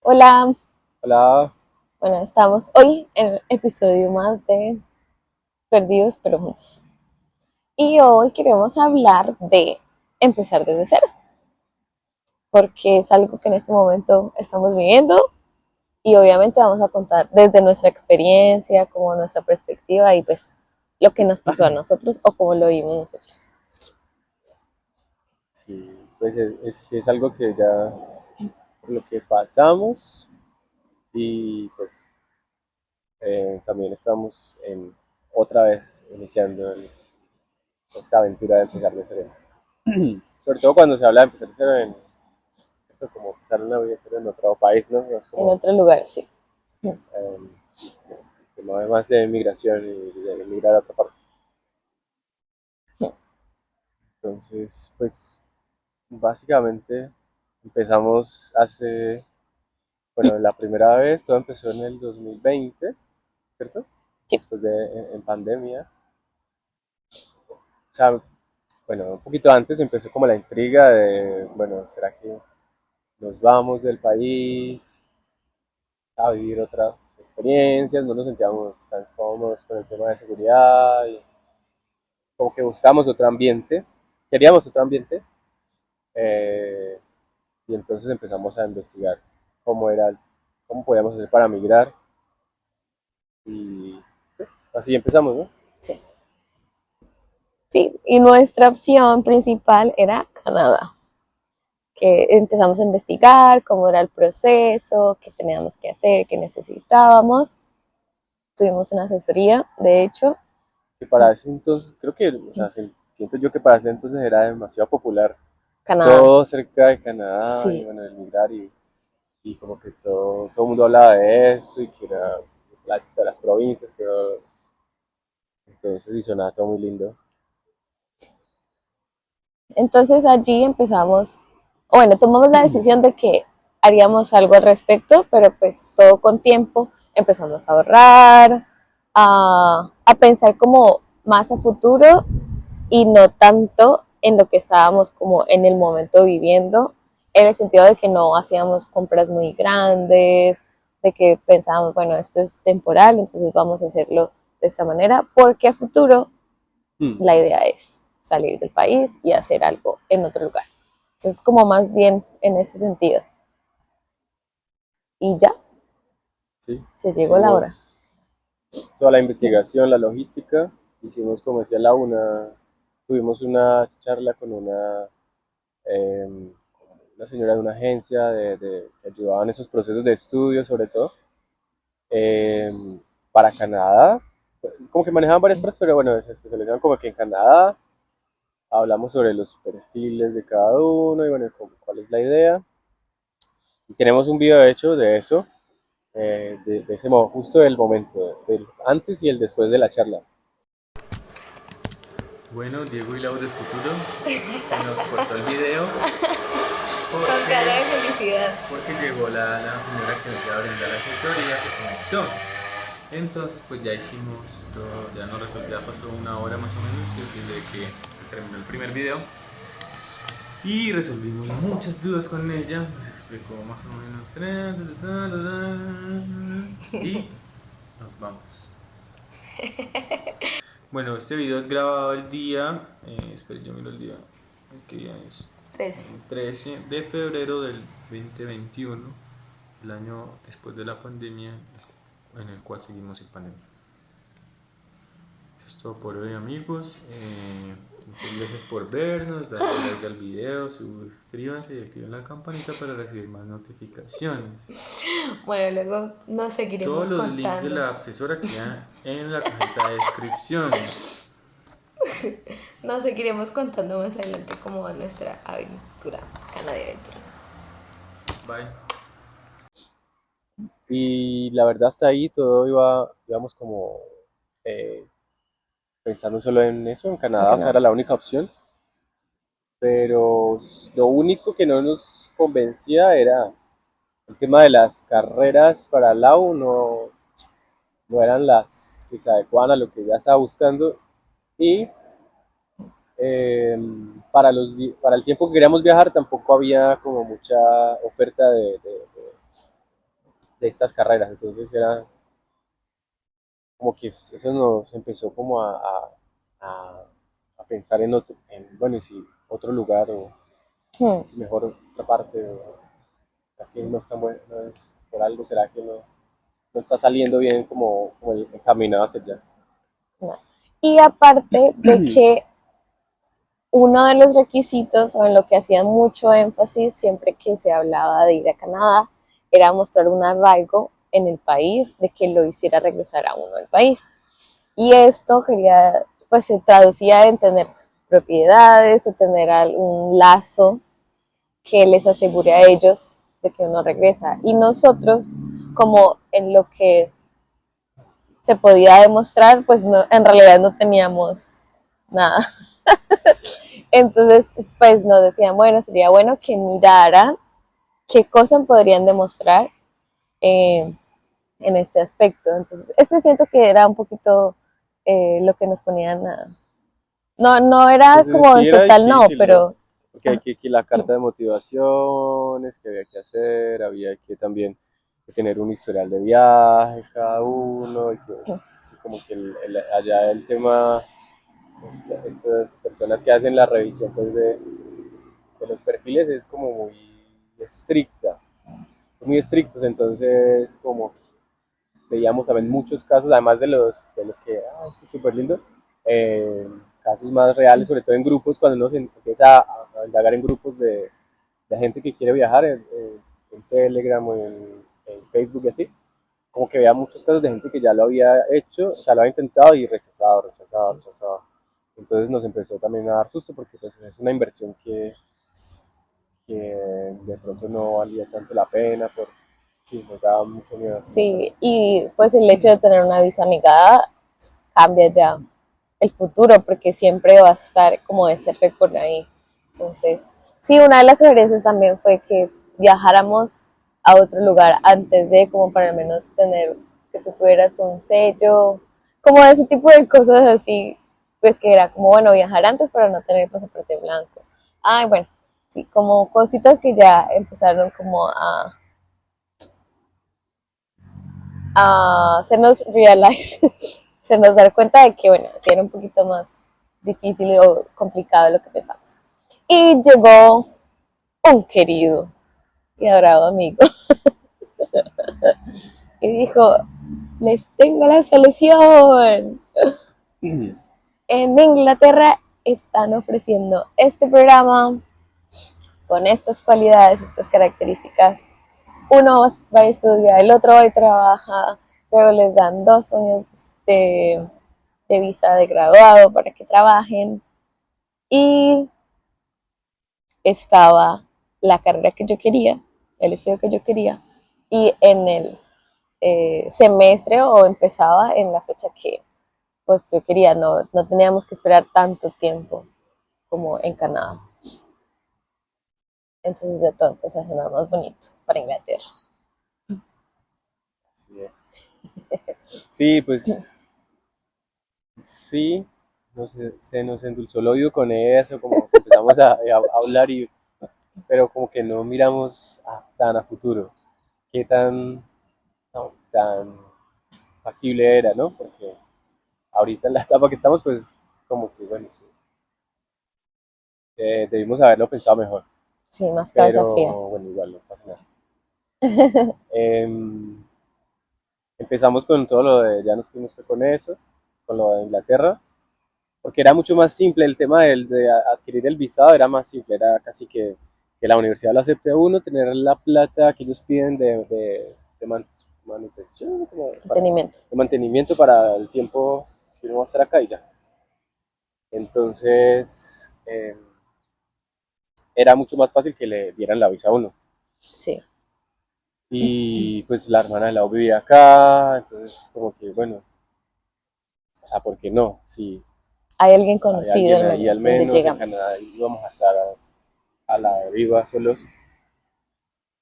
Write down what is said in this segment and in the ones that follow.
Hola, Hola, bueno, estamos hoy en el episodio más de Perdidos pero Juntos. Y hoy queremos hablar de empezar desde cero, porque es algo que en este momento estamos viviendo y obviamente vamos a contar desde nuestra experiencia, como nuestra perspectiva y pues lo que nos pasó a nosotros o cómo lo vimos nosotros. sí, pues es algo que ya por lo que pasamos y pues también estamos otra vez iniciando esta aventura de empezar de cero. Sobre todo cuando se habla de empezar de cero ¿cierto? Como empezar una vida de cero en otro país, ¿no? No es En como otro lugar, sí. eh, como además de migración y de emigrar a otra parte. Entonces, pues básicamente empezamos bueno, la primera vez todo empezó en el 2020, ¿cierto? Sí. Después en pandemia. O sea, bueno, un poquito antes empezó como la intriga de, bueno, ¿será que nos vamos del país a vivir otras experiencias? No nos sentíamos tan cómodos con el tema de seguridad y como que buscamos otro ambiente, queríamos otro ambiente, eh, y entonces empezamos a investigar cómo era, cómo podíamos hacer para migrar y sí, así empezamos, ¿no? Sí. Sí, y nuestra opción principal era Canadá, que empezamos a investigar cómo era el proceso, qué teníamos que hacer, qué necesitábamos. Tuvimos una asesoría, de hecho. Que para ese entonces, creo que, o sea, siento yo que para ese entonces era demasiado popular Canadá, todo cerca de Canadá y sí. bueno, el migrar y como que todo el mundo hablaba de eso y que era de las provincias, pero entonces sí sonaba todo muy lindo. Entonces allí empezamos, bueno, tomamos la decisión de que haríamos algo al respecto, pero pues todo con tiempo empezamos a ahorrar, a pensar como más a futuro y no tanto en lo que estábamos como en el momento viviendo, en el sentido de que no hacíamos compras muy grandes, de que pensábamos, bueno, esto es temporal, entonces vamos a hacerlo de esta manera, porque a futuro Hmm, la idea es salir del país y hacer algo en otro lugar. Entonces, como más bien en ese sentido. Y ya, sí, se llegó la hora. hicimos toda la investigación, la logística, hicimos como decía tuvimos una charla con una señora de una agencia que ayudaba en esos procesos de estudio sobre todo eh, para Canadá. Como que manejaban varias partes, pero bueno, se especializaban como que en Canadá. Hablamos sobre los perfiles de cada uno y bueno, cuál es la idea. Y tenemos un video hecho de eso, de ese justo del momento, del antes y el después de la charla. Bueno, Diego y Lau del futuro, se nos cortó el video Con cara de porque, felicidad. porque llegó la señora que nos iba a brindar la asesoría, se conectó. Entonces, pues ya hicimos todo, ya nos resolvió, ya pasó una hora más o menos desde que se terminó el primer video. Y resolvimos muchas dudas con ella, nos explicó más o menos. Y nos vamos. Bueno, este video es grabado el día, esperen, yo miro el día, ¿qué día es? 13. El 13 de febrero del 2021, el año después de la pandemia, en el cual seguimos en pandemia. Eso es todo por hoy, amigos. Muchas gracias por vernos, dale like al video, suscríbanse y activen la campanita para recibir más notificaciones. Bueno, luego nos Todos seguiremos los links de contando. la asesora quedan en la cajita de descripción. Nos seguiremos contando más adelante cómo va nuestra aventura, Cana de Aventura. Bye. Y la verdad hasta ahí todo íbamos como eh, pensando solo en eso, en En Canadá, o sea, Canadá. era la única opción. Pero lo único que no nos convencía era el tema de las carreras para la U, no eran las que se adecuaban a lo que ya estaba buscando. Y eh, para el tiempo que queríamos viajar tampoco había como mucha oferta de estas carreras. Entonces era como que eso nos empezó como a, a pensar en otro, bueno, y si otro lugar o Hmm, si mejor otra parte, o sea, que sí, no es tan bueno, no es por algo, será que no está saliendo bien como el encaminado hacia allá. no. Y aparte de que uno de los requisitos o en lo que hacía mucho énfasis siempre que se hablaba de ir a Canadá era mostrar un arraigo en el país de que lo hiciera regresar a uno al país. Y esto quería, pues se traducía en tener propiedades o tener algún lazo que les asegure a ellos de que uno regresa. Y nosotros, como en lo que se podía demostrar, pues no, en realidad no teníamos nada. Entonces, pues nos decían, bueno, sería bueno que miraran qué cosas podrían demostrar eh, en este aspecto. Entonces, este siento que era un poquito lo que nos ponían a... No, no era Pues como sí en era total no, difícil, ¿no? pero Porque hay que la carta de motivaciones que había que hacer, había que también tener un historial de viajes cada uno, y que sí, como que allá el tema, estas personas que hacen la revisión pues, de los perfiles es como estricta, muy estrictos, entonces como veíamos a ver muchos casos, además de los que, es súper lindo, eh, casos más reales, sobre todo en grupos, cuando uno se empieza a indagar en grupos de gente que quiere viajar en Telegram o en Facebook y así, como que veía muchos casos de gente que ya lo había hecho, o sea, lo había intentado y rechazado, rechazado, rechazado. Entonces nos empezó también a dar susto porque pues, es una inversión que de pronto no valía tanto la pena, sí, nos daba mucho miedo. sí, y pues el hecho de tener una visa negada cambia ya el futuro porque siempre va a estar como ese récord ahí. Entonces, sí, una de las sugerencias también fue que viajáramos a otro lugar antes de, como para al menos tener, que tú tuvieras un sello, como ese tipo de cosas así, pues que era como, bueno, viajar antes para no tener pasaporte blanco. Ay, bueno, sí, como cositas que ya empezaron como a hacernos realize, se nos dar cuenta de que, bueno, sí era un poquito más difícil o complicado de lo que pensamos. Y llegó un querido y adorado amigo y dijo, les tengo la solución. En Inglaterra están ofreciendo este programa con estas cualidades, estas características. Uno va a estudiar, el otro va y trabaja, luego les dan 2 años de visa de graduado para que trabajen y estaba la carrera que yo quería, el estudio que yo quería y en el semestre o empezaba en la fecha que pues yo quería, no teníamos que esperar tanto tiempo como en Canadá. Entonces de todo empezó a sonar más bonito para Inglaterra. Así es. Sí, pues sí, se nos endulzó el oído con eso, como que empezamos a hablar, pero como que no miramos tan a futuro, qué tan factible era, ¿no? Porque ahorita en la etapa que estamos, pues es como que, bueno, sí, debimos haberlo pensado mejor, Sí, más cabeza fría. pero bueno, igual no pasa nada. Em, Empezamos con todo lo de, ya nos fuimos con eso, con lo de Inglaterra, porque era mucho más simple el tema de adquirir el visado, era más simple, era casi que la universidad lo acepte a uno, tener la plata que ellos piden de manutención, Mantenimiento. de mantenimiento para el tiempo que uno va a estar acá y ya. Entonces, era mucho más fácil que le dieran la visa a uno. Sí. Y pues la hermana de la U vivía acá, entonces como que bueno, o sea, ¿por qué no? Si Hay alguien hay conocido alguien al ahí al menos donde menos en llegamos. Canadá y íbamos a estar a la deriva solos.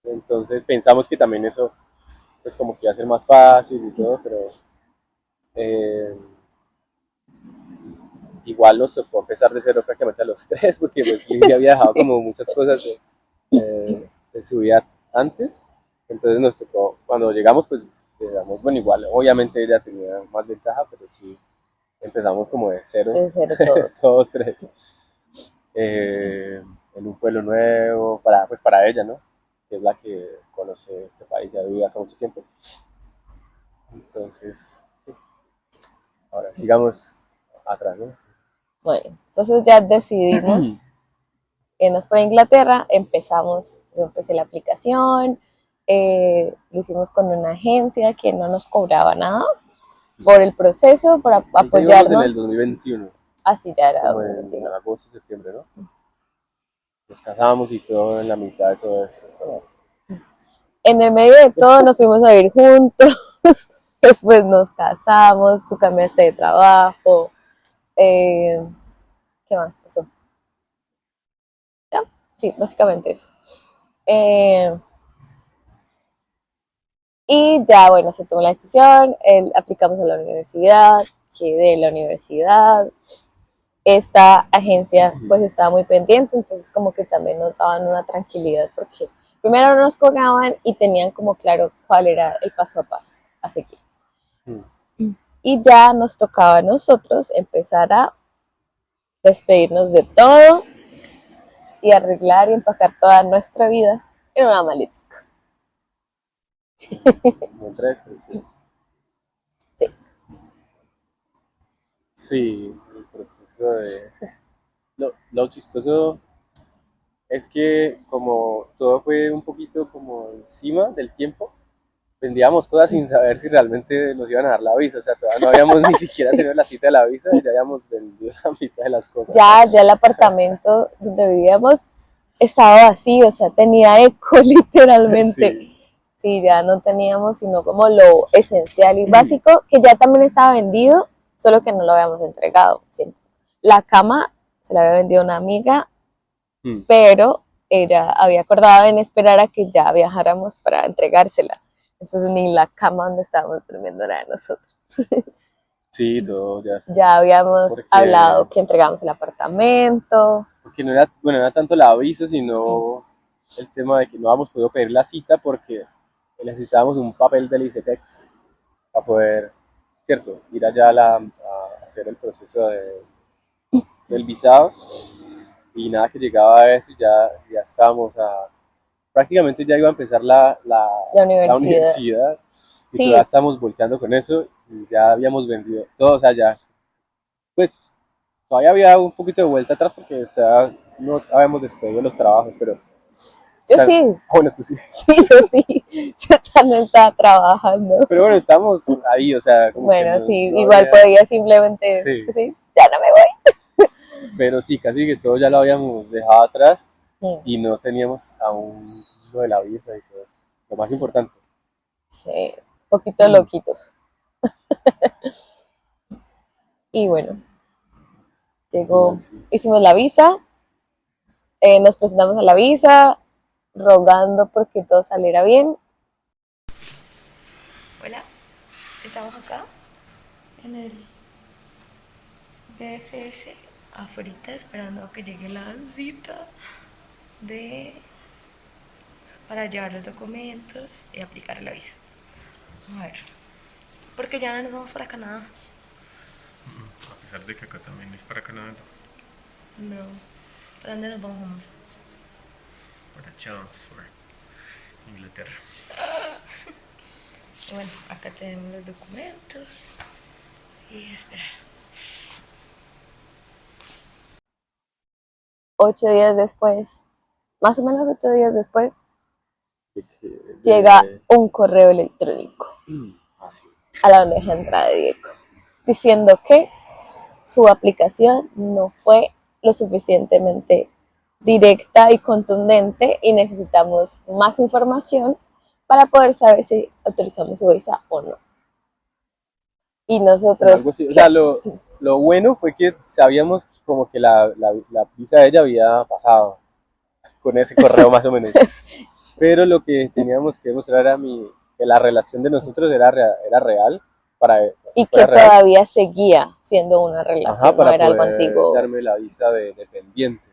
Entonces pensamos que también eso pues como que iba a ser más fácil y todo, pero eh, igual nos tocó empezar de cero prácticamente a los tres, porque pues Lidia había dejado como muchas cosas de su vida antes. Entonces nos tocó, cuando llegamos, pues, digamos, bueno, igual, obviamente ella tenía más ventaja, pero sí, empezamos como de cero, De cero todos. todos tres, en un pueblo nuevo, pues para ella, ¿no? Que es la que conoce este país y ha vivido acá mucho tiempo. Entonces, sí, ahora sigamos atrás, ¿no? Bueno, entonces ya decidimos irnos para Inglaterra, yo empecé la aplicación, lo hicimos con una agencia que no nos cobraba nada por el proceso, para Ahorita íbamos en el apoyarnos. 2021, Así ya era como en 2021. agosto, septiembre, ¿no? Nos casamos y todo en la mitad de todo eso. En el medio de todo nos fuimos a vivir juntos, después nos casamos, tú cambiaste de trabajo, eh, ¿qué más pasó? ¿Ya? Sí, básicamente eso. Eh, y ya, bueno, se tomó la decisión, aplicamos a la universidad, quedé en la universidad. Esta agencia pues estaba muy pendiente, entonces como que también nos daban una tranquilidad porque primero no nos cobraban y tenían como claro cuál era el paso a paso a seguir. Y ya nos tocaba a nosotros empezar a despedirnos de todo y arreglar y empacar toda nuestra vida en una maleta. Como tres, pues, sí. Sí. Sí, el proceso de... Lo chistoso es que como todo fue un poquito como encima del tiempo, vendíamos cosas sin saber si realmente nos iban a dar la visa, o sea, todavía no habíamos ni siquiera tenido la cita de la visa y ya habíamos vendido la mitad de las cosas. Ya el apartamento donde vivíamos estaba vacío, o sea, tenía eco literalmente. Sí. Sí, ya no teníamos sino como lo esencial y básico, que ya también estaba vendido, solo que no lo habíamos entregado. Sí. La cama se la había vendido una amiga, pero ella había acordado en esperar a que ya viajáramos para entregársela. Entonces ni la cama donde estábamos durmiendo era de nosotros. Sí, todo ya. Ya habíamos hablado Porque, que entregamos el apartamento. porque no era, bueno, no era tanto la visa, sino el tema de que no habíamos podido pedir la cita porque necesitábamos un papel del ICETEX para poder, ¿cierto? Ir allá a hacer el proceso del visado. Y nada, que llegaba a eso, ya estábamos prácticamente ya iba a empezar La la universidad. universidad y Sí, todavía estamos volteando con eso y ya habíamos vendido todo, o sea, ya, pues todavía había un poquito de vuelta atrás porque ya no habíamos despedido los trabajos, pero, o yo sea, sí. bueno, tú sí. Sí, yo sí. Yo ya no estaba trabajando. Pero bueno, estamos ahí, o sea, como que Bueno, sí, no igual había, podía simplemente sí, decir, ya no me voy. pero sí, casi que todo ya lo habíamos dejado atrás Mm, y no teníamos aún lo de la visa y todo eso, lo más importante. sí, poquito loquitos. Y bueno, No, llegó, sí. hicimos la visa, nos presentamos a la visa, rogando porque todo saliera bien. Hola, estamos acá en el BFS, afuera, esperando a que llegue la cita de para llevar los documentos y aplicar la visa. A ver, porque ya no nos vamos para Canadá. A pesar de que acá también es para Canadá, No. ¿Para dónde nos vamos? para Chelmsford, Inglaterra. Bueno, acá tenemos los documentos. Y espera. 8 días después, más o menos 8 días después, llega un correo electrónico a la bandeja de entrada de Diego, diciendo que su aplicación no fue lo suficientemente directa y contundente y necesitamos más información para poder saber si autorizamos su visa o no. Y nosotros... Algo así. O sea, lo bueno fue que sabíamos como que la visa de ella había pasado con ese correo más o menos. Pero lo que teníamos que demostrar era que la relación de nosotros era real. Y que real. todavía seguía siendo una relación, Ajá, para no era algo poder antiguo. darme la visa de dependiente.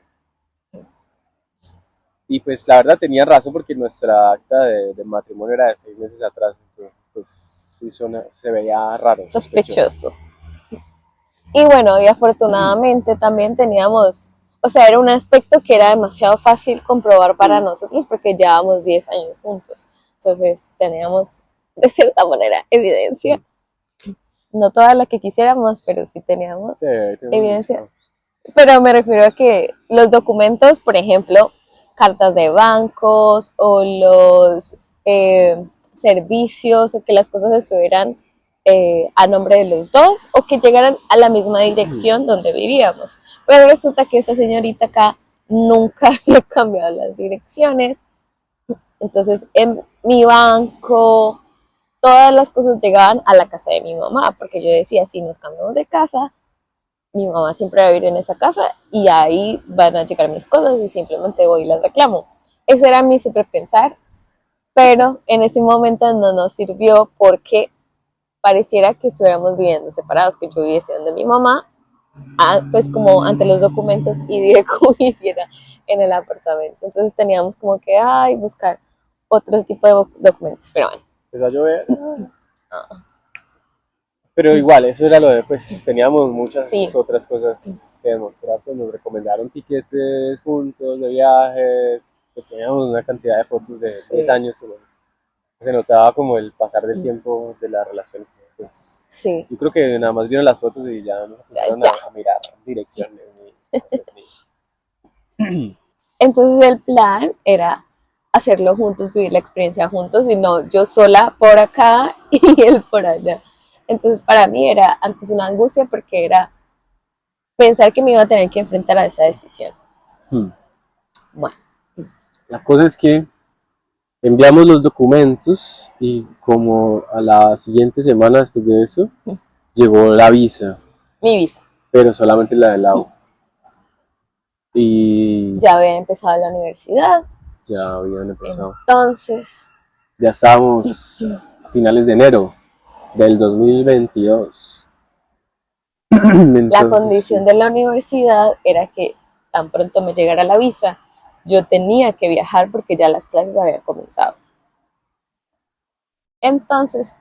Y pues la verdad tenía razón porque nuestra acta de matrimonio era de 6 meses atrás, entonces pues sí se veía raro, Sospechoso. Y bueno, y afortunadamente también teníamos, o sea, era un aspecto que era demasiado fácil comprobar para nosotros porque llevábamos 10 años juntos. Entonces teníamos, de cierta manera, evidencia. No toda la que quisiéramos, pero sí teníamos Sí, evidencia. Pero me refiero a que los documentos, por ejemplo, cartas de bancos o los servicios o que las cosas estuvieran a nombre de los dos o que llegaran a la misma dirección donde vivíamos. Pero resulta que esta señorita acá nunca había cambiado las direcciones. Entonces, en mi banco, todas las cosas llegaban a la casa de mi mamá, porque yo decía, si nos cambiamos de casa, mi mamá siempre va a vivir en esa casa y ahí van a llegar mis cosas y simplemente voy y las reclamo. Ese era mi super pensar, pero en ese momento no nos sirvió porque pareciera que estuviéramos viviendo separados, que yo viviese donde mi mamá, pues como ante los documentos y Diego viviera en el apartamento. Entonces teníamos como que buscar otro tipo de documentos, pero bueno. Empezó a llover. Pero igual, eso era lo de, pues teníamos muchas otras cosas que demostrar, pues nos recomendaron tiquetes juntos de viajes, pues teníamos una cantidad de fotos de 10 años, se notaba como el pasar del tiempo de las relaciones. Pues, yo creo que nada más vieron las fotos y ya nos empezaron a mirar direcciones y cosas así. Entonces el plan era hacerlo juntos, vivir la experiencia juntos y no yo sola por acá y él por allá. Entonces para mí era antes una angustia porque era pensar que me iba a tener que enfrentar a esa decisión. Bueno. La cosa es que enviamos los documentos y como a la siguiente semana después de eso, llegó la visa. Mi visa. Pero solamente la de la U. Y ya habían empezado la universidad. Ya habían empezado. Entonces. Ya estábamos a finales de enero del 2022. Entonces, la condición de la universidad era que tan pronto me llegara la visa, yo tenía que viajar porque ya las clases habían comenzado. Entonces,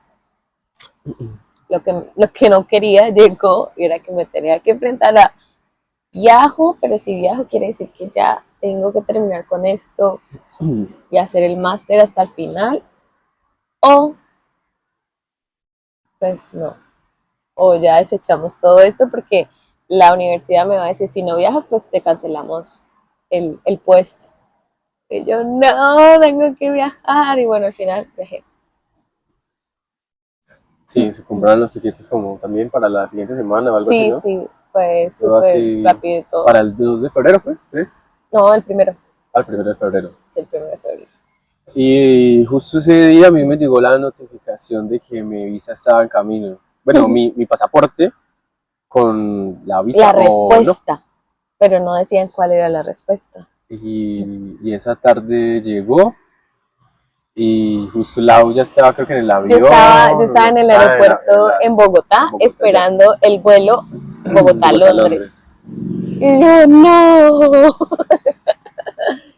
lo que no quería llegó y era que me tenía que enfrentar a viajo, pero si viajo quiere decir que ya tengo que terminar con esto y hacer el máster hasta el final, o pues no, o ya desechamos todo esto porque la universidad me va a decir, si no viajas, pues te cancelamos el puesto. Y yo, no, tengo que viajar. Y bueno, al final viajé. Sí, se compraron los tiquetes como también para la siguiente semana o algo así, ¿no? Sí, fue súper rápido y todo. ¿Para el 2 de febrero fue? ¿3? No, el primero. El 1 de febrero. Sí, el 1 de febrero. Y justo ese día a mí me llegó la notificación de que mi visa estaba en camino. Bueno, mi pasaporte con la visa. La respuesta, no. Pero no decían cuál era la respuesta. Y esa tarde llegó y justo Lau ya estaba, creo que en el avión. Yo estaba en el aeropuerto en Bogotá, esperando el vuelo Bogotá-Londres. Y yo, no.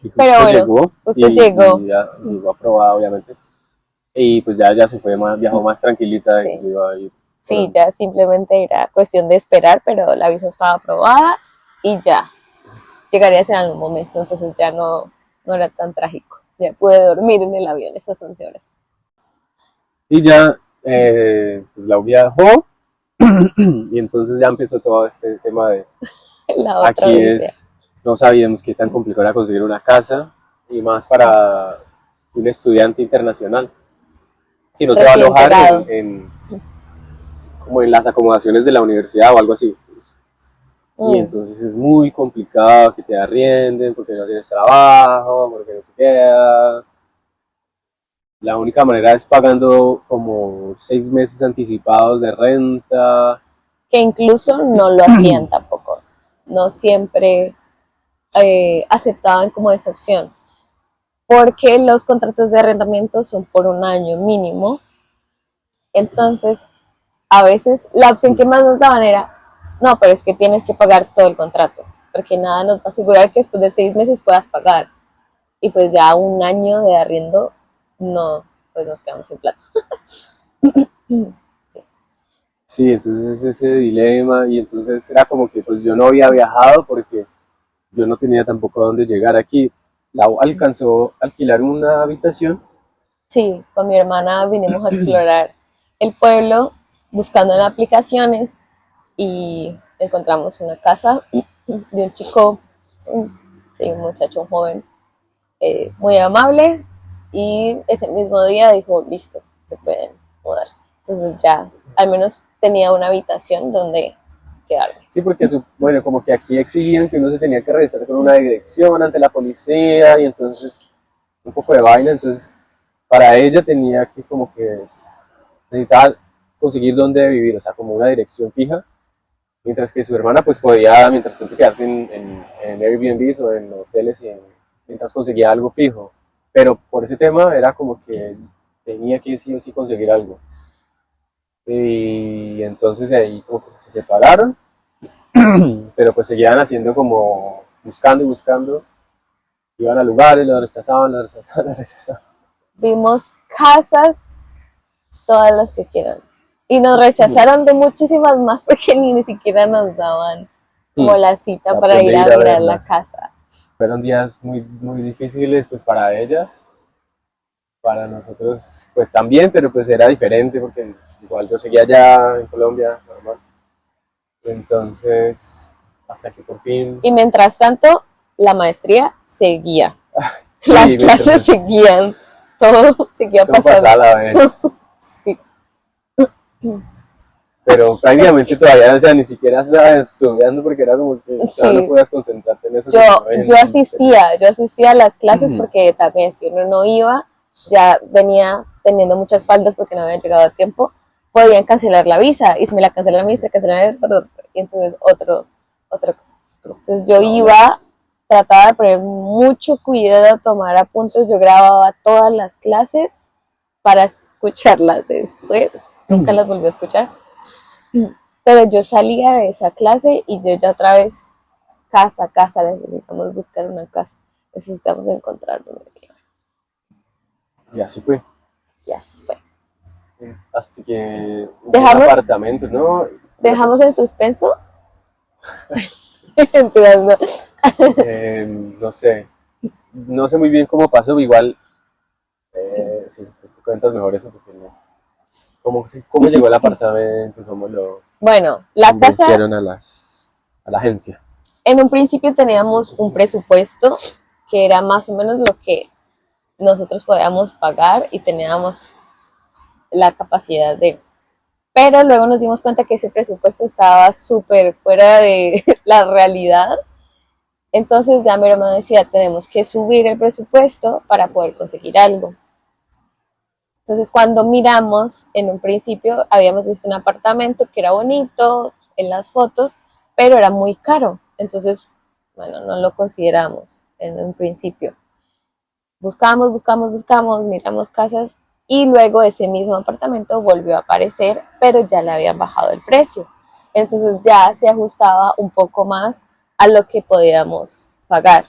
Y pero bueno, llegó, usted llegó. Y ya llegó aprobada, obviamente. Y pues ya se fue, viajó más tranquilita. Sí. Y iba a ir. Sí, ya simplemente era cuestión de esperar, pero la visa estaba aprobada y ya llegaría en algún momento, entonces ya no era tan trágico. Ya pude dormir en el avión esas 11 horas. Y ya, pues la viajó y entonces ya empezó todo este tema de aquí no sabíamos qué tan complicado era conseguir una casa y más para un estudiante internacional que no se va a alojar como en las acomodaciones de la universidad o algo así. Y entonces es muy complicado que te arrienden porque no tienes trabajo, porque no se queda. La única manera es pagando como 6 meses anticipados de renta. Que incluso no lo hacían tampoco. No siempre aceptaban como esa opción. Porque los contratos de arrendamiento son por un año mínimo. Entonces, a veces la opción que más nos daban era, no, pero es que tienes que pagar todo el contrato, porque nada nos va a asegurar que después de 6 meses puedas pagar. y pues ya un año de arriendo, no, pues nos quedamos sin plata. Sí. Sí, entonces ese dilema y entonces era como que pues yo no había viajado porque yo no tenía tampoco a dónde llegar aquí. La U alcanzó a alquilar una habitación. Sí, con mi hermana vinimos a explorar el pueblo buscando en aplicaciones y encontramos una casa de un chico, sí, un muchacho, un joven, muy amable, y ese mismo día dijo, listo, se pueden mudar. Entonces ya al menos tenía una habitación donde quedarme. Sí, porque bueno, como que aquí exigían que uno se tenía que registrar con una dirección ante la policía y entonces un poco de vaina, entonces para ella tenía que como que necesitaba conseguir dónde vivir, o sea, como una dirección fija, mientras que su hermana pues podía, mientras tanto, quedarse en Airbnb o en hoteles mientras conseguía algo fijo, pero por ese tema era como que tenía que sí o sí conseguir algo. Y entonces ahí como que se separaron, pero pues seguían haciendo como buscando y buscando, iban a lugares, los rechazaban, los rechazaban, los rechazaban. Vimos casas, todas las que quieran. Y nos rechazaron de muchísimas más porque ni siquiera nos daban como la cita La para opción de ir a ir a mirar la verlas. casa. Fueron días muy, muy difíciles pues para ellas, para nosotros pues también, pero pues era diferente porque igual yo seguía allá en Colombia, normal. Entonces, hasta que por fin, Y mientras tanto, la maestría seguía. Las sí, clases mientras seguían, todo seguía todo pasando. pasaba a la vez, Sí, pero prácticamente todavía, o sea, ni siquiera estaba estudiando porque era como que ya no sí. podías concentrarte en eso Yo, que estaba yo en internet. asistía a las clases porque también si uno no iba, ya venía teniendo muchas faltas porque no había llegado a tiempo, podían cancelar la visa, y si me la cancelan la visa, cancelan el, y entonces otra cosa. Entonces yo No, iba, trataba de poner mucho cuidado, tomar apuntes, yo grababa todas las clases para escucharlas después, nunca las volví a escuchar, pero yo salía de esa clase y yo ya otra vez casa, necesitamos buscar una casa, necesitamos encontrar donde vivir. y así fue. Y así fue. Así que un buen Dejamos, apartamento, ¿no? Pero dejamos en pues, suspenso. Entiendo. no sé, no sé muy bien cómo pasó, igual, si tú cuentas mejor eso, porque no. ¿Cómo llegó el apartamento? ¿Cómo lo Bueno, la casa, convencieron a la agencia? en un principio teníamos un presupuesto que era más o menos lo que nosotros podíamos pagar y teníamos la capacidad de. Pero luego nos dimos cuenta que ese presupuesto estaba súper fuera de la realidad. Entonces ya mi hermana decía, tenemos que subir el presupuesto para poder conseguir algo. Entonces cuando miramos, en un principio habíamos visto un apartamento que era bonito en las fotos, pero era muy caro. Entonces, bueno, no lo consideramos en un principio. Buscamos, miramos casas y luego ese mismo apartamento volvió a aparecer, pero ya le habían bajado el precio. Entonces ya se ajustaba un poco más a lo que podíamos pagar.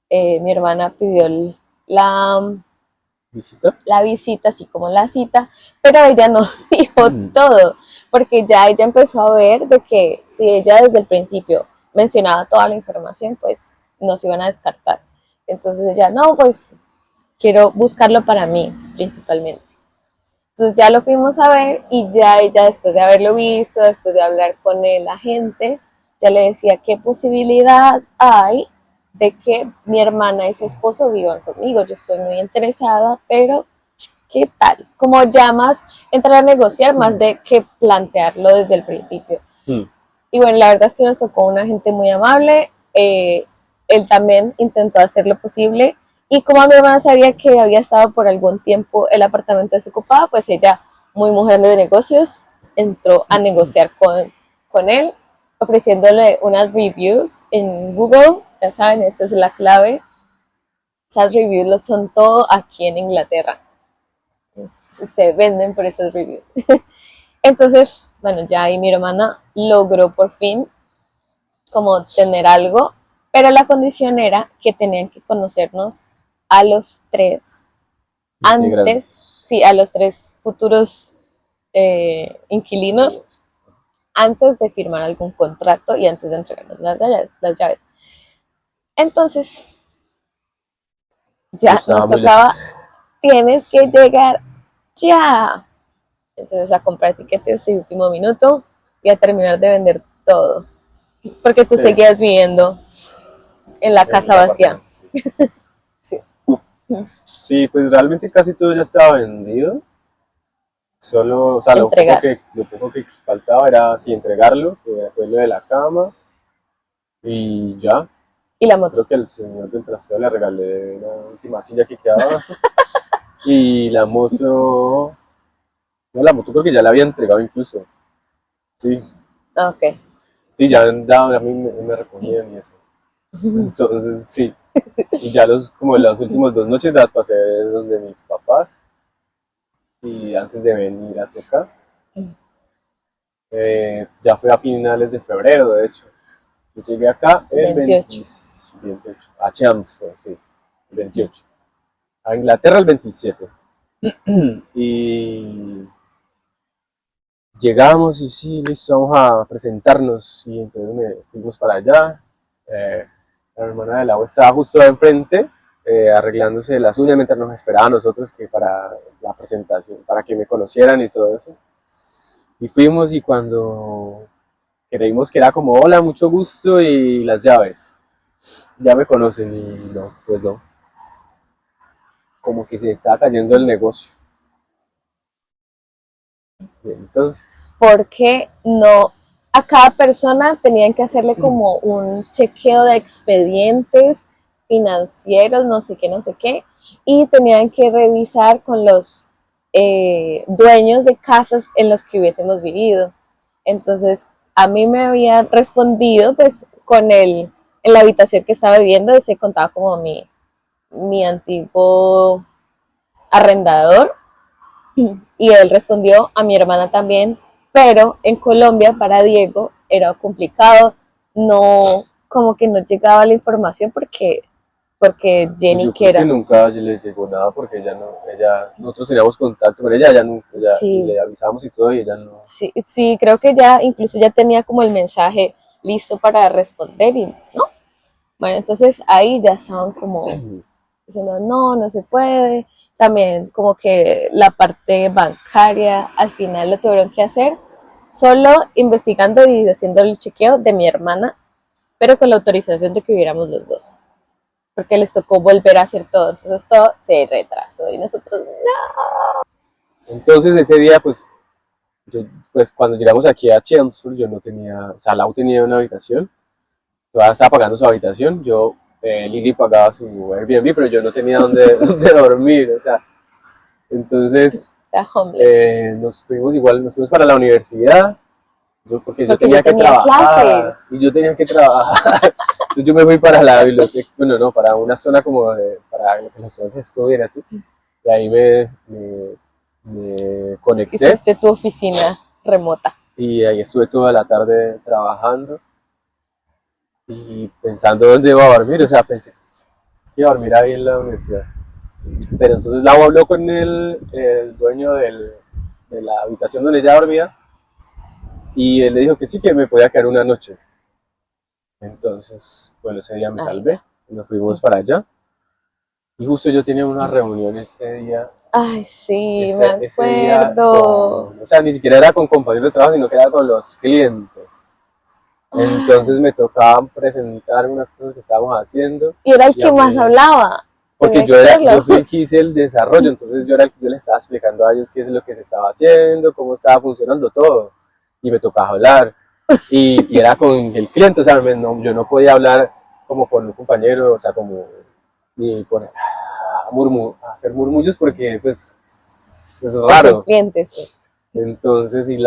Mi hermana pidió la, ¿Visita? la visita, así como la cita, pero ella no dijo todo, porque ya ella empezó a ver de que si ella desde el principio mencionaba toda la información, pues nos iban a descartar. Entonces ella, no, pues quiero buscarlo para mí, principalmente. Entonces ya lo fuimos a ver y ya ella, después de haberlo visto, después de hablar con el agente, ya le decía qué posibilidad hay de que mi hermana y su esposo vivan conmigo. Yo estoy muy interesada, pero ¿qué tal? Como ya más entrar a negociar más de que plantearlo desde el principio. Mm. Y bueno, la verdad es que nos tocó una gente muy amable. Él también intentó hacer lo posible. Y como mi hermana sabía que había estado por algún tiempo el apartamento desocupado, pues ella, muy mujer de negocios, entró a negociar con él, ofreciéndole unas reviews en Google. Ya saben, esta es la clave. Esas reviews lo son todo aquí en Inglaterra. Se venden por esas reviews. Entonces, bueno, ya ahí mi hermana logró por fin como tener algo, pero la condición era que tenían que conocernos a los tres, Integrantes. sí, a los tres futuros inquilinos antes de firmar algún contrato y antes de entregarnos las llaves. Entonces, ya Estaba nos muy tocaba, lejos. tienes que llegar ya. Entonces, a comprar tiquetes de último minuto y a terminar de vender todo. Porque tú Sí, seguías viviendo en la casa el vacía. apartamento, sí. Sí. Sí, pues realmente casi todo ya estaba vendido. Solo, o sea, Entregar. lo poco que faltaba era así entregarlo, que fue lo de la cama, y ya. Y la moto. Creo que al señor del trasteo le regalé una última silla que quedaba. Y la moto, no, la moto creo que ya la había entregado incluso. Sí, Ok. sí, ya andaba, a mí me recogían y eso. Entonces, sí. Y ya como las últimas 2 noches las pasé donde mis papás. Y antes de venir hacia acá, ya fue a finales de febrero, de hecho. Yo llegué acá el 28. 28, a Chelmsford, sí, el 28. A Inglaterra el 27. Y llegamos y sí, listo, vamos a presentarnos. Y entonces fuimos para allá. Eh, la hermana del agua estaba justo enfrente, arreglándose las uñas mientras nos esperaba a nosotros que para la presentación, para que me conocieran y todo eso. Y fuimos y cuando creímos que era como, hola, mucho gusto y las llaves. Ya me conocen y no, pues no. Como que se está cayendo el negocio. Y entonces, Porque no, a cada persona tenían que hacerle como un chequeo de expedientes financieros, no sé qué, no sé qué, y tenían que revisar con los dueños de casas en los que hubiésemos vivido. Entonces, a mí me habían respondido, pues, en la habitación que estaba viviendo, se contaba como mi antiguo arrendador, y él respondió a mi hermana también, pero en Colombia para Diego era complicado, no, como que no llegaba la información porque pues Jenny yo que creo que era, nunca le llegó nada porque ella no, nosotros teníamos contacto con ella, ella nunca, y sí, le avisamos y todo y ella no. sí, sí, creo que ya incluso ya tenía como el mensaje listo para responder y no. Bueno, entonces ahí ya estaban como diciendo, no, no se puede. También como que la parte bancaria al final lo tuvieron que hacer solo investigando y haciendo el chequeo de mi hermana, pero con la autorización de que hubiéramos los dos, porque les tocó volver a hacer todo, entonces todo se retrasó y nosotros, no. Entonces ese día, pues, pues cuando llegamos aquí a Chelmsford, yo no tenía, o sea, Lau tenía una habitación, todavía estaba pagando su habitación, Lili pagaba su Airbnb, pero yo no tenía dónde dormir, o sea, entonces Era homeless, nos fuimos para la universidad, porque yo porque yo tenía que tenía trabajar, clases. y yo tenía que trabajar, entonces yo me fui para la biblioteca, bueno, no, para una zona como para que los estudiantes estudien así, y ahí me conecté, Hiciste tu oficina remota. y ahí estuve toda la tarde trabajando, y pensando dónde iba a dormir, o sea, pensé que iba a dormir ahí en la universidad. Pero entonces Lau habló con el dueño de la habitación donde ella dormía y él le dijo que sí, que me podía quedar una noche. Entonces, bueno, ese día me Ay, salvé ya. y nos fuimos para allá. Y justo yo tenía una reunión ese día, Ay, sí, me ese día acuerdo. o sea, ni siquiera era con compañeros de trabajo, sino que era con los clientes. Entonces Ay, me tocaba presentar unas cosas que estábamos haciendo y era el y a que más mí, hablaba. porque Tenía que hacerlo. yo fui el que hice el desarrollo, entonces yo les estaba explicando a ellos qué es lo que se estaba haciendo, cómo estaba funcionando todo, y me tocaba hablar, y era con el cliente, o sea, yo no podía hablar como con un compañero, o sea, como, ni poner, hacer murmullos porque, pues, es Porque el raro. cliente, sí. Entonces, y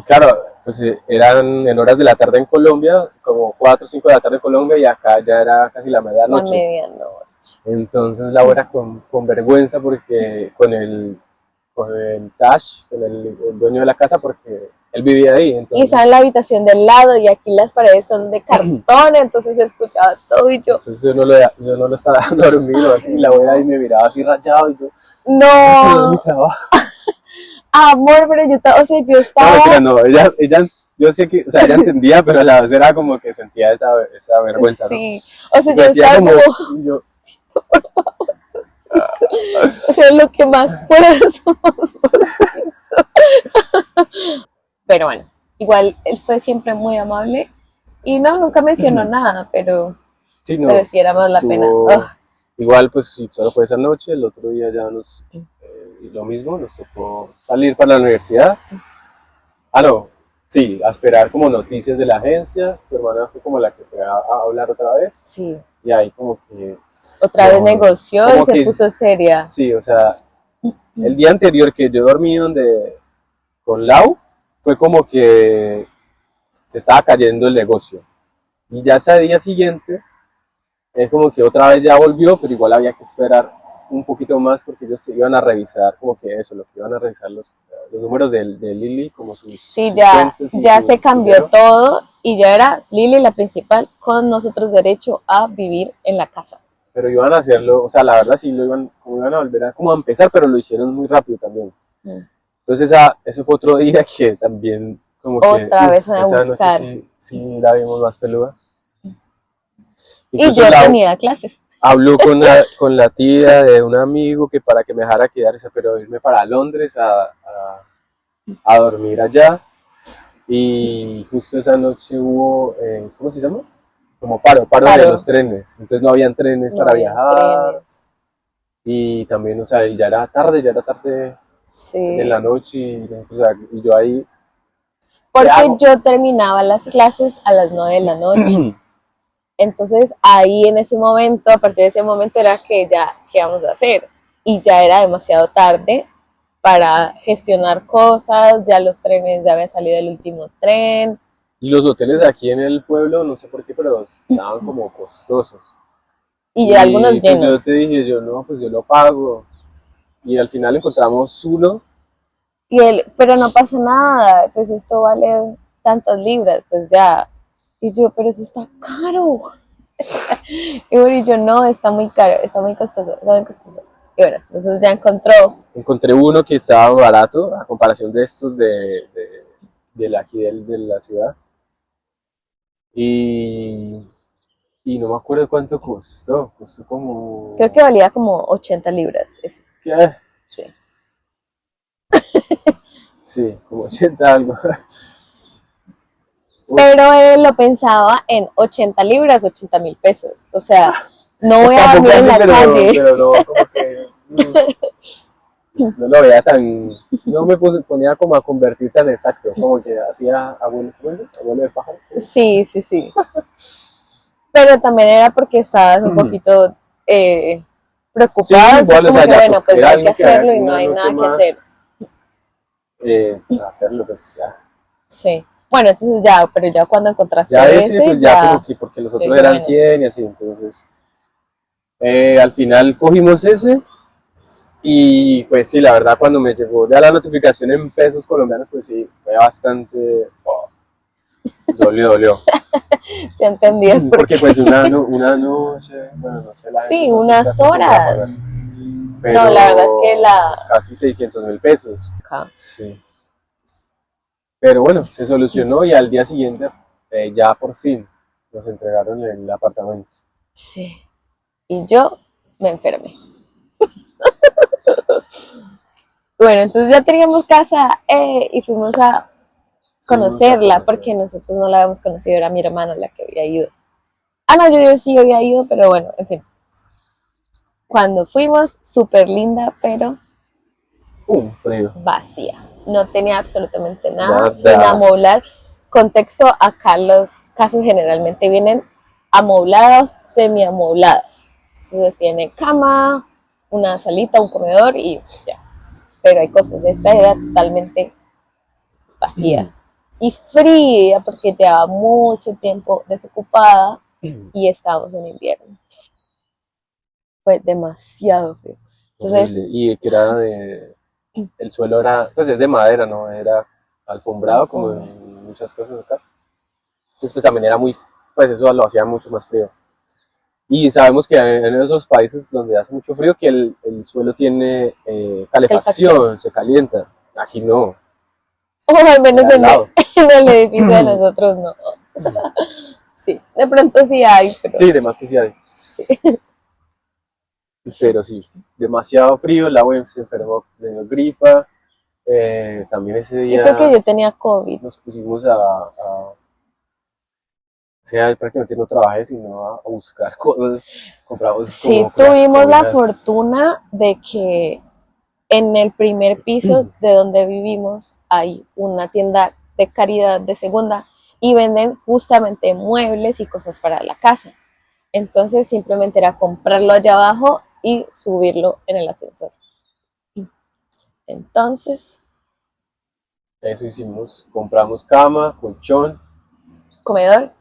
claro, pues eran en horas de la tarde en Colombia, como 4 o 5 de la tarde en Colombia, y acá ya era casi la La medianoche. medianoche. Entonces Lau era con vergüenza porque con el Tash, con el dueño de la casa, porque él vivía ahí, Y entonces, estaba en la habitación del lado y aquí las paredes son de cartón, entonces se escuchaba todo y yo, entonces yo no lo estaba dando a dormir, o así, y la abuela ahí me miraba así rayado, y yo, pero es mi no, trabajo. amor, pero o sea, yo No, mentira, estaba, no, ella, yo sé que, o sea, ella entendía, pero a la vez era como que sentía esa vergüenza, ¿no? sí, o sea, Y yo me decía estaba como, como, y yo, o sea, lo que más puedo somos pero bueno, igual él fue siempre muy amable y no, nunca mencionó nada, sí, pero no, sí era más la pena. estuvo, igual, pues, si solo fue esa noche, el otro día ya lo mismo, nos tocó salir para la universidad. Ah, no, sí, a esperar como noticias de la agencia. Tu hermana fue como la que fue a hablar otra vez. Sí, Y ahí como que, otra vez no, negoció y como se que, puso seria. sí, o sea, el día anterior que yo dormí con Lau, fue como que se estaba cayendo el negocio. Y ya ese día siguiente, es como que otra vez ya volvió, pero igual había que esperar un poquito más porque ellos iban a revisar como que eso, lo que iban a revisar los números de Lili, como Sí, sus ya, cuentas y ya su se cambió dinero. todo y ya era Lili la principal con nosotros derecho a vivir en la casa. Pero iban a hacerlo, o sea, la verdad sí lo como iban a volver a, como a empezar, pero lo hicieron muy rápido también. Mm. Entonces ese fue otro día que también como que, Otra vez a esa noche buscar. sí la vimos más peluda. Y Incluso yo la tenía clases. habló con la tía de un amigo que para que me dejara quedar, dice, pero irme para Londres a dormir allá. Y justo esa noche hubo, ¿cómo se llama? Como paro de los Paro, trenes. Entonces no habían trenes no para habían viajar. trenes. Y también, o sea, y ya era tarde de la Sí. noche. O sea, y yo ahí, ¿qué Porque hago? yo terminaba las clases a las 9 de la noche. Entonces ahí en ese momento, a partir de ese momento era que ya, ¿qué vamos a hacer? Y ya era demasiado tarde para gestionar cosas, ya los trenes, ya había salido el último tren, Y los hoteles aquí en el pueblo, no sé por qué, pero estaban como costosos. y ya algunos Y pues yo llenos. te dije, yo no, pues yo lo pago. Y al final encontramos uno. Y él, pero no pasa nada, pues esto vale tantas libras, pues ya. Y yo, pero eso está caro. Y bueno, y yo, no, está muy caro, está muy costoso, está muy costoso. Y bueno, entonces ya Encontré uno que estaba barato a comparación de estos de aquí de la ciudad. Y, y no me acuerdo cuánto costó. Costó creo que como... valía como 80 libras. ¿Qué? Sí. Sí, como 80 algo. Uy, Pero él lo pensaba en 80 libras, 80.000 pesos. O sea, no pues voy a tampoco dormir en así, la calle. pero no, como que pues no lo veía tan, no me ponía como a convertir tan exacto, como que hacía abuelo, ¿cómo es? Abuelo de pájaro. Sí, sí, sí. Pero también era porque estabas un poquito Sí, preocupado, entonces igual, o como sea, que bueno, pues era hay que algo que había hacerlo y no una hay noche nada que hacer. más hacerlo, pues ya. Sí. Bueno, entonces ya, pero ya cuando encontraste Ya ese, ese, pues ya como ya, que, porque los yo otros dije, eran bueno, sí. 100 y así, entonces, al final cogimos ese y pues sí, la verdad cuando me llegó ya la notificación en pesos colombianos, pues sí, fue bastante, dolió. Ya entendías por Porque pues qué. una noche, bueno, no sé la gente Sí, cuánto está unas acostumbrada a pagar, horas. No, la verdad es que pero casi 600.000 pesos. Acá. Sí. Pero bueno, se solucionó y al día siguiente ya por fin nos entregaron el apartamento. Sí. Y yo me enfermé. Bueno, entonces ya teníamos casa y fuimos a Fuimos a conocerla conocer. porque nosotros no la habíamos conocido, era mi hermana la que había ido. Ah, no, yo sí había ido, pero bueno, en fin. Cuando fuimos, súper linda, pero Un frío. vacía. No tenía absolutamente nada, sin Nada. amoblar. Contexto, acá las casas generalmente vienen amobladas, semi-amobladas. Entonces tiene cama, una salita, un comedor y ya. Pero hay cosas, esta era totalmente vacía y fría porque llevaba mucho tiempo desocupada y estábamos en invierno. Fue demasiado frío. Entonces, Horrible. Y que era el suelo era, pues es de madera, ¿no? Era alfombrado, como en muchas cosas acá. Entonces, pues también era muy, pues eso lo hacía mucho más frío. Y sabemos que en otros países donde hace mucho frío, que el suelo tiene calefacción, se calienta. Aquí no, O al menos al en el, lado. en el edificio de nosotros no. Sí, de pronto sí hay, pero Sí, de más que sí hay. Pero sí, demasiado frío, la web se enfermó, le dio gripa. También ese yo creo que día yo tenía COVID. nos pusimos o sea, prácticamente no trabajé, sino a buscar cosas. Compramos Sí, como las tuvimos la cobijas. fortuna de que en el primer piso de donde vivimos hay una tienda de caridad de segunda y venden justamente muebles y cosas para la casa. Entonces simplemente era comprarlo allá abajo y subirlo en el ascensor. Entonces, Eso hicimos. Compramos cama, colchón, comedor.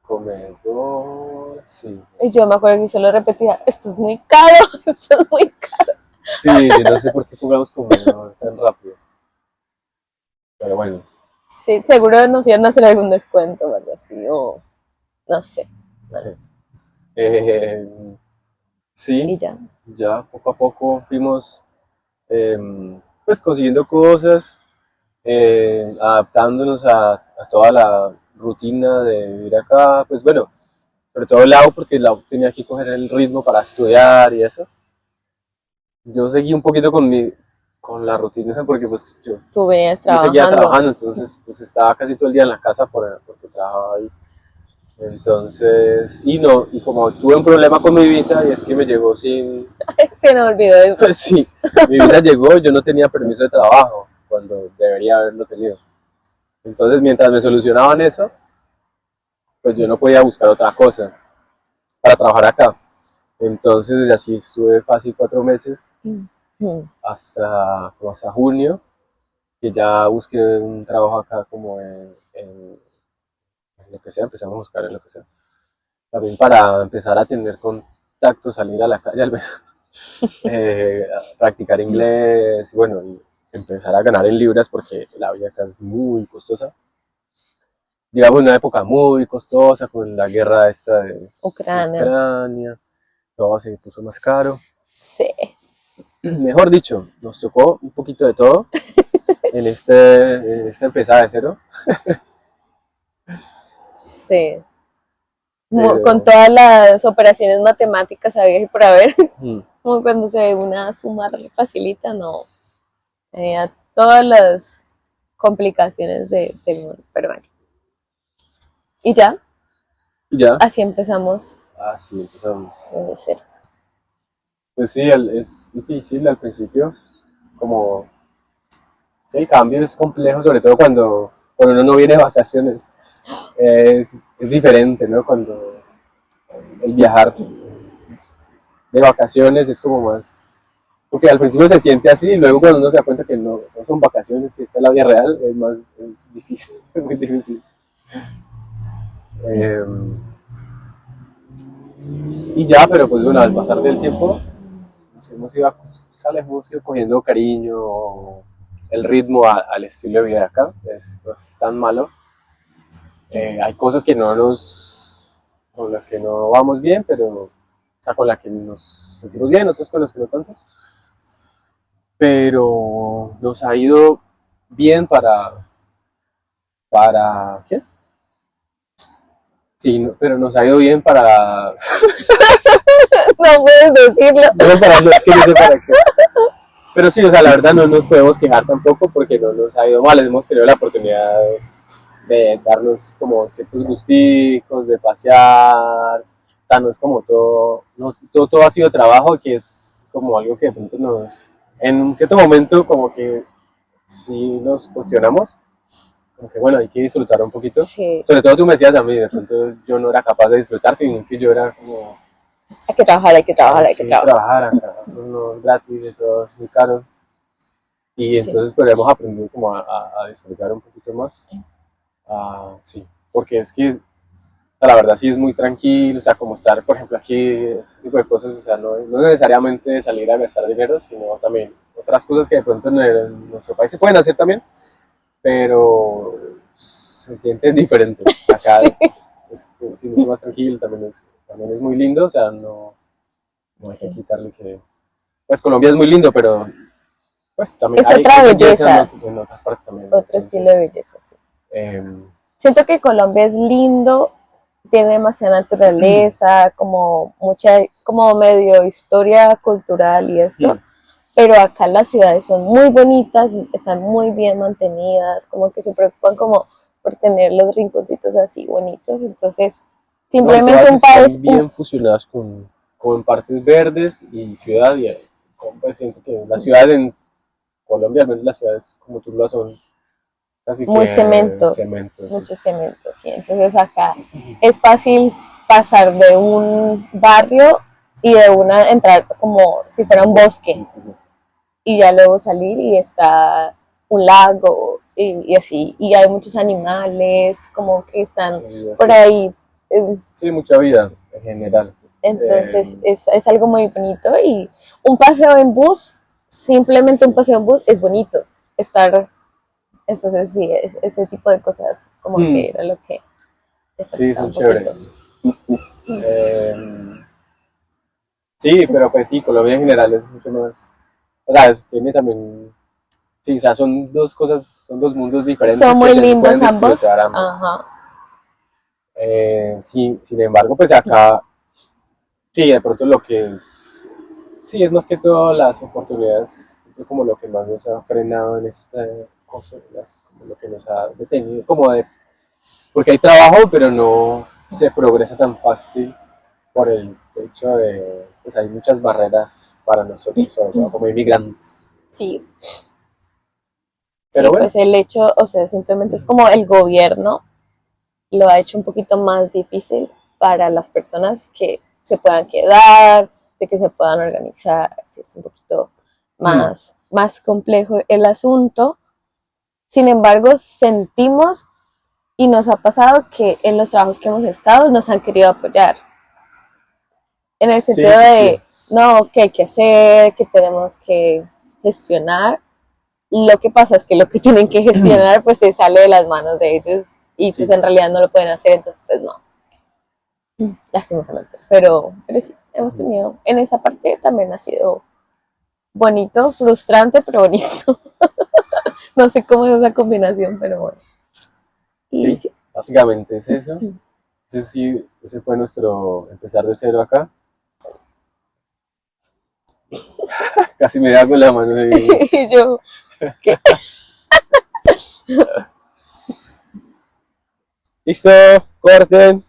comedor, sí. Y yo me acuerdo que se lo repetía, esto es muy caro, esto es muy caro. Sí, yo no sé por qué compramos comedor tan rápido. Pero bueno, Sí, seguro nos iban a hacer algún descuento o algo así, o no sé. sí. Eh, sí, Y ya. ya poco a poco fuimos pues consiguiendo cosas, adaptándonos a toda la rutina de vivir acá. Pues bueno, sobre todo Lau, porque Lau tenía que coger el ritmo para estudiar y eso. Yo seguí un poquito con la rutina porque pues Tú venías yo seguía trabajando. trabajando, entonces pues estaba casi todo el día en la casa porque trabajaba ahí. Entonces, y no, y como tuve un problema con mi visa y es que me llegó sin, Se me olvidó eso. sí, mi visa llegó, yo no tenía permiso de trabajo cuando debería haberlo tenido. Entonces, mientras me solucionaban eso, pues yo no podía buscar otra cosa para trabajar acá. Entonces, así estuve casi 4 meses como hasta junio, que ya busqué un trabajo acá como en lo que sea, empezamos a buscar en lo que sea. También para empezar a tener contacto, salir a la calle, a practicar inglés, y bueno, y empezar a ganar en libras porque la vida acá es muy costosa. Llegamos en una época muy costosa con la guerra esta de Ucrania. Ucrania, todo se puso más caro. Sí, Mejor dicho, nos tocó un poquito de todo en esta empezada de cero, sí. Con pero todas las operaciones matemáticas había y por haber, mm, como cuando se ve una suma facilita, no. Todas las complicaciones del mundo, pero bueno. Y ya, ya, así empezamos así empezamos. desde cero. Pues sí, es difícil al principio, como sí, el cambio es complejo, sobre todo cuando uno no viene de vacaciones. Es diferente, ¿no? Cuando el viajar de vacaciones es como más. Porque al principio se siente así, y luego cuando uno se da cuenta que no son vacaciones, que esta es la vida real, es difícil, es muy difícil. Eh, y ya, pero pues bueno, al pasar del tiempo, hemos ido cogiendo cariño, el ritmo al estilo de vida de acá, no es tan malo. Hay cosas con las que no vamos bien, pero, o sea, con las que nos sentimos bien, otras con las que no tanto. Pero nos ha ido bien ¿qué? Sí, pero nos ha ido bien para, No puedes decirlo. no, es que no sé para qué. Pero sí, o sea, la verdad no nos podemos quejar tampoco porque no nos ha ido mal, hemos tenido la oportunidad de darnos como ciertos gusticos, de pasear, o sea, no es como todo, no, todo ha sido trabajo, que es como algo que de pronto en un cierto momento como que sí nos cuestionamos, como que bueno, hay que disfrutar un poquito, Sí, sobre todo tú me decías a mí, de pronto yo no era capaz de disfrutar, sino que yo era como, hay que trabajar, hay que trabajar, hay hay que que trabajar. trabajar acá, eso no es gratis, eso es muy caro, y Sí, entonces pues hemos aprendido como a disfrutar un poquito más. Sí, porque es que, o sea, la verdad sí es muy tranquilo, o sea, como estar, por ejemplo, aquí, este tipo de cosas, o sea, no necesariamente salir a gastar dinero, sino también otras cosas que de pronto en nuestro país se pueden hacer también, pero se siente diferente. Acá es mucho más tranquilo, también es muy lindo, o sea, no hay que Sí. quitarle que... Pues Colombia es muy lindo, pero pues también Es hay otra belleza belleza, en otras partes también. otro estilo de belleza, sí. Em, Siento que Colombia es lindo, tiene demasiada naturaleza, como mucha, como medio historia cultural y esto, mm, pero acá las ciudades son muy bonitas, están muy bien mantenidas, como que se preocupan como por tener los rinconcitos así bonitos, entonces no, y simplemente todas un país, están bien fusionadas con partes verdes y ciudad, y pues, siento que las ciudades en Colombia, al menos las ciudades como tú lo son, casi muy que cemento, cemento, sí. mucho cemento, sí, entonces acá es fácil pasar de un barrio y de una entrar como si fuera un bosque Sí, sí, sí. y ya luego salir y está un lago y así, y hay muchos animales como que están Sí, por sí. ahí, eh, Sí, mucha vida en general. entonces Eh, es algo muy bonito y un paseo en bus, simplemente un sí. paseo en bus es bonito, estar, entonces sí, ese tipo de cosas como Mm, que era lo que te sí, faltaba son un poquito. chéveres. Eh, sí, pero pues sí, Colombia en general es mucho más, o sea, tiene también, sí, o sea, son dos cosas, son dos mundos Son diferentes que muy se pueden lindos ambos, disfrutar ambos. ajá, Sí, sin embargo, pues acá, sí, de pronto lo que es, sí, es más que todo las oportunidades, eso es como lo que más nos ha frenado en esta cosa, como lo que nos ha detenido, como de, porque hay trabajo, pero no se progresa tan fácil por el hecho de, pues hay muchas barreras para nosotros, sobre todo como inmigrantes. sí, Pero sí, bueno, pues el hecho, o sea, simplemente es como el gobierno lo ha hecho un poquito más difícil para las personas que se puedan quedar, de que se puedan organizar, sí, es un poquito mm, más complejo el asunto. Sin embargo, sentimos y nos ha pasado que en los trabajos que hemos estado nos han querido apoyar, en el sí, sentido sí, sí. de, no, que hay que hacer, que tenemos que gestionar. Lo que pasa es que lo que tienen que gestionar pues se sale de las manos de ellos y pues Sí, en sí. realidad no lo pueden hacer, entonces pues no, lastimosamente. Pero sí, hemos tenido, en esa parte también ha sido bonito, frustrante, pero bonito. No sé cómo es esa combinación, pero bueno. Y Sí, sí, básicamente es eso. Ese sí, ese fue nuestro empezar de cero acá. Casi me da con la mano de... y yo, ¿qué? Listo, corten.